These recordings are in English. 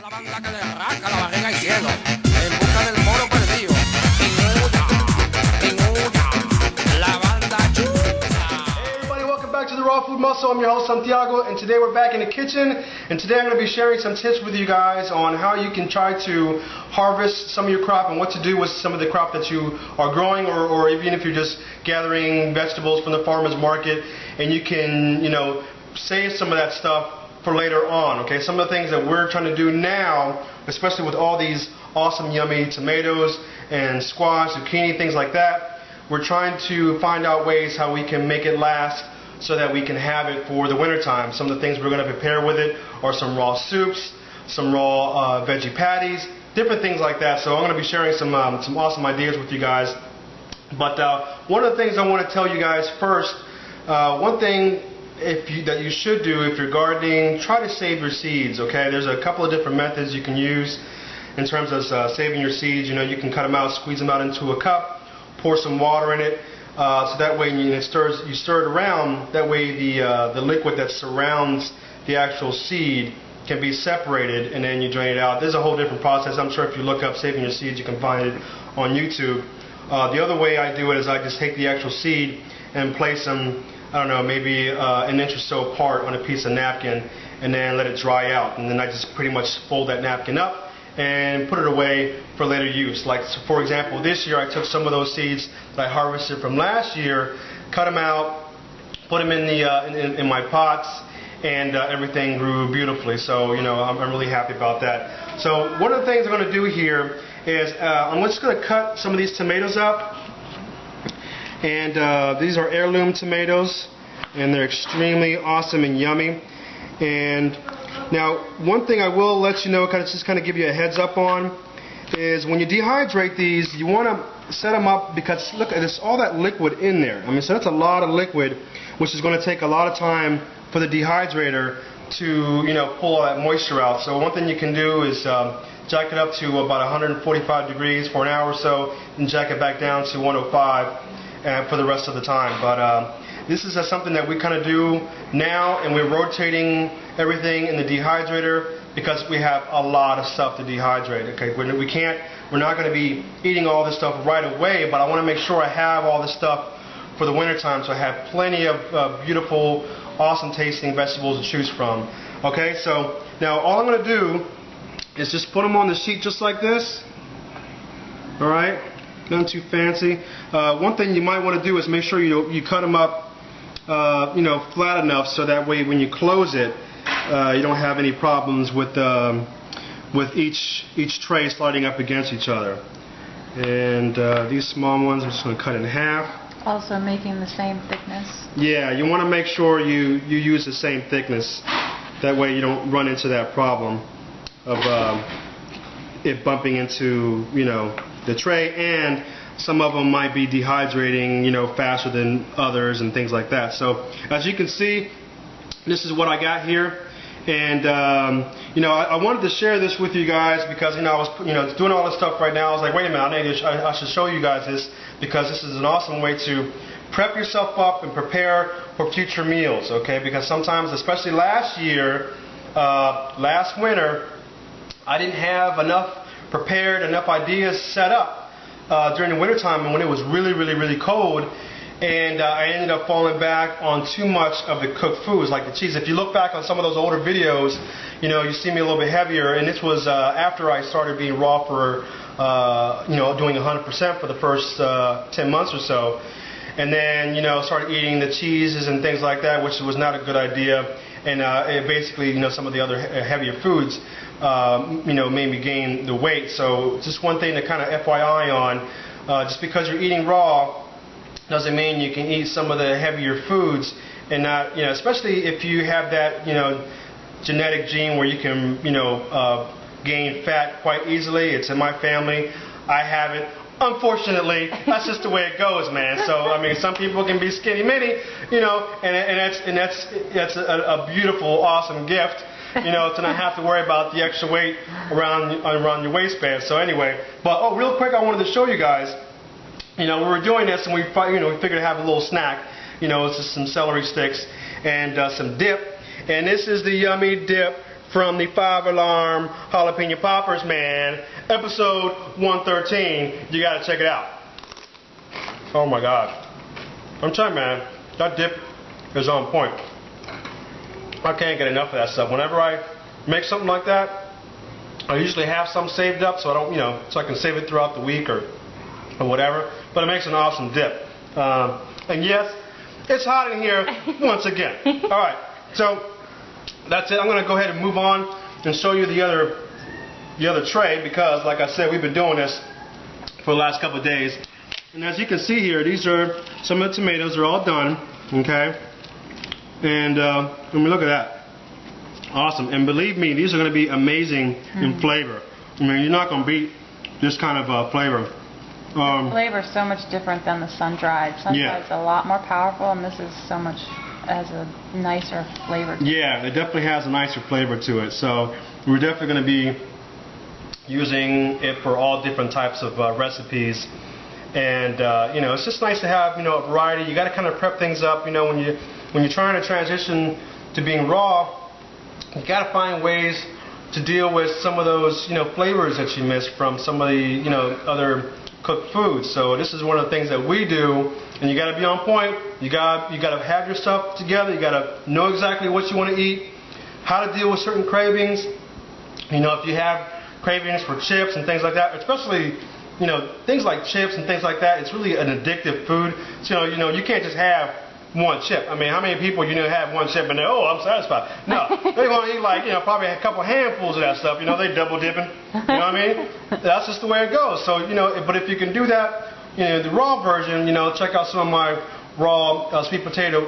La banda que le arranca la barriga al cielo, en busca del moro perdido. La banda chula. Hey everybody, welcome back to the Raw Food Muscle. I'm your host Santiago, and today we're back in the kitchen. And today I'm going to be sharing some tips with you guys on how you can try to harvest some of your crop and what to do with some of the crop that you are growing, or even if you're just gathering vegetables from the farmer's market, and you can, save some of that stuff for later on. Okay, some of the things that we're trying to do now, especially with all these awesome yummy tomatoes and squash, zucchini, things like that, we're trying to find out ways how we can make it last so that we can have it for the winter time. Some of the things we're going to prepare with it are some raw soups, some raw veggie patties, different things like that. So I'm going to be sharing some awesome ideas with you guys. But one of the things I want to tell you guys first, one thing that you should do if you're gardening, try to save your seeds. Okay, there's a couple of different methods you can use in terms of saving your seeds. You can cut them out, squeeze them out into a cup, pour some water in it, so that way you stir it around. That way the liquid that surrounds the actual seed can be separated, and then you drain it out. There's a whole different process. I'm sure if you look up saving your seeds, you can find it on YouTube. The other way I do it is I just take the actual seed and place them, I don't know, maybe an inch or so apart on a piece of napkin, and then let it dry out. And then I just pretty much fold that napkin up and put it away for later use. Like, so for example, this year I took some of those seeds that I harvested from last year, cut them out, put them in my pots, and everything grew beautifully. So I'm really happy about that. So one of the things I'm going to do here is I'm just going to cut some of these tomatoes up. And these are heirloom tomatoes, and they're extremely awesome and yummy. And now, one thing I will let you know, just kind of give you a heads up on, is when you dehydrate these, you want to set them up, because look, there's all that liquid in there. So that's a lot of liquid, which is going to take a lot of time for the dehydrator to pull all that moisture out. So one thing you can do is jack it up to about 145 degrees for an hour or so, and jack it back down to 105. For the rest of the time. But this is something that we kind of do now, and we're rotating everything in the dehydrator because we have a lot of stuff to dehydrate. Okay, we're not going to be eating all this stuff right away, but I want to make sure I have all this stuff for the winter time, so I have plenty of beautiful, awesome tasting vegetables to choose from. Okay, so now all I'm going to do is just put them on the sheet just like this. All right. Nothing too fancy. One thing you might want to do is make sure you cut them up, flat enough, so that way when you close it, you don't have any problems with each tray sliding up against each other. And these small ones, I'm just going to cut in half. Also making the same thickness. Yeah, you want to make sure you use the same thickness. That way you don't run into that problem of it bumping into the tray, and some of them might be dehydrating faster than others and things like that. So as you can see, this is what I got here, and I wanted to share this with you guys because I was doing all this stuff right now. I was like, wait a minute, I should show you guys this, because this is an awesome way to prep yourself up and prepare for future meals. Okay, because sometimes, especially last winter, I didn't have enough ideas set up during the winter time, and when it was really, really, really cold, and I ended up falling back on too much of the cooked foods, like the cheese. If you look back on some of those older videos, you see me a little bit heavier, and this was after I started being raw for doing 100% for the first 10 months or so, and then started eating the cheeses and things like that, which was not a good idea. And it basically, some of the other heavier foods, made me gain the weight. So just one thing to kind of FYI on, just because you're eating raw doesn't mean you can eat some of the heavier foods and not, especially if you have that, genetic gene where you can, gain fat quite easily. It's in my family. I have it. Unfortunately, that's just the way it goes, man. So some people can be skinny mini, and that's a beautiful, awesome gift, to not have to worry about the extra weight around your waistband. So anyway, but real quick, I wanted to show you guys. We were doing this, and we figured to have a little snack. It's just some celery sticks and some dip. And this is the yummy dip from the 5-alarm jalapeno poppers, man. Episode 113. You gotta check it out. Oh my God. I'm telling you, man, that dip is on point. I can't get enough of that stuff. Whenever I make something like that, I usually have some saved up so I don't, so I can save it throughout the week or whatever. But it makes an awesome dip. And yes, it's hot in here once again. All right, so that's it. I'm going to go ahead and move on and show you the other tray because, like I said, we've been doing this for the last couple of days. And as you can see here, these are some of the tomatoes. They're all done, okay? And let me look at that. Awesome. And believe me, these are going to be amazing in flavor. I mean, you're not going to beat this kind of flavor. The flavor is so much different than the sun-dried. Sun-dried is a lot more powerful, and this is so much, has a nicer flavor to it. Yeah, it definitely has a nicer flavor to it. So we're definitely going to be using it for all different types of recipes. And it's just nice to have a variety. You got to kind of prep things up. When you're trying to transition to being raw, you got to find ways to deal with some of those flavors that you miss from some of the other cooked foods. So this is one of the things that we do, and you got to be on point. You got to have your stuff together. You got to know exactly what you want to eat, how to deal with certain cravings. If you have cravings for chips and things like that, especially things like chips and things like that, it's really an addictive food. So you can't just have one chip. I mean, how many people have one chip and they I'm satisfied? No, they want to eat probably a couple handfuls of that stuff. They double dipping. You know what I mean? That's just the way it goes. So but if you can do that, the raw version, check out some of my raw sweet potato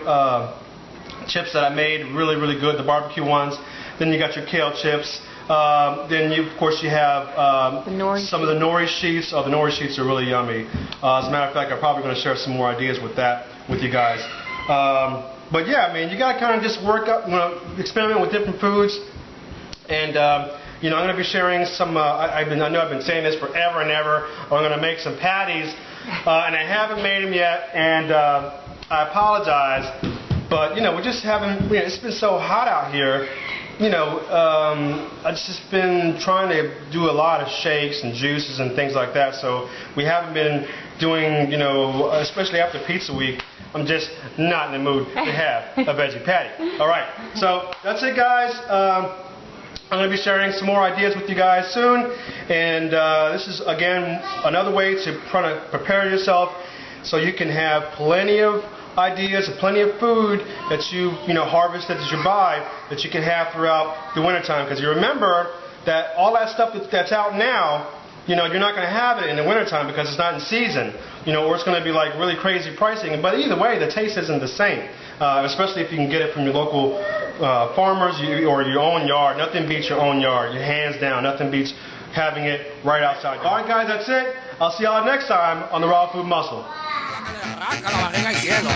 chips that I made. Really, really good. The barbecue ones. Then you got your kale chips. Then of course you have some of the nori sheets. Oh, the nori sheets are really yummy. As a matter of fact, I'm probably going to share some more ideas with that with you guys. But yeah, I mean, you got to kind of just work up, experiment with different foods. And I'm going to be sharing some. I know I've been saying this forever and ever. I'm going to make some patties, and I haven't made them yet. And I apologize, but we just haven't. It's been so hot out here. I've just been trying to do a lot of shakes and juices and things like that, so we haven't been doing, especially after pizza week, I'm just not in the mood to have a veggie patty. Alright, so that's it, guys. I'm going to be sharing some more ideas with you guys soon, and this is, again, another way to try to prepare yourself so you can have plenty of ideas and plenty of food that you harvest, that you buy, that you can have throughout the wintertime. Because you remember that all that stuff that's out now, you're not going to have it in the wintertime because it's not in season, or it's going to be like really crazy pricing. But either way, the taste isn't the same, especially if you can get it from your local farmers or your own yard. Nothing beats your own yard, your hands down. Nothing beats having it right outside. All right, guys, that's it. I'll see y'all next time on the Raw Food Muscle. Arranca la barriga y cielo.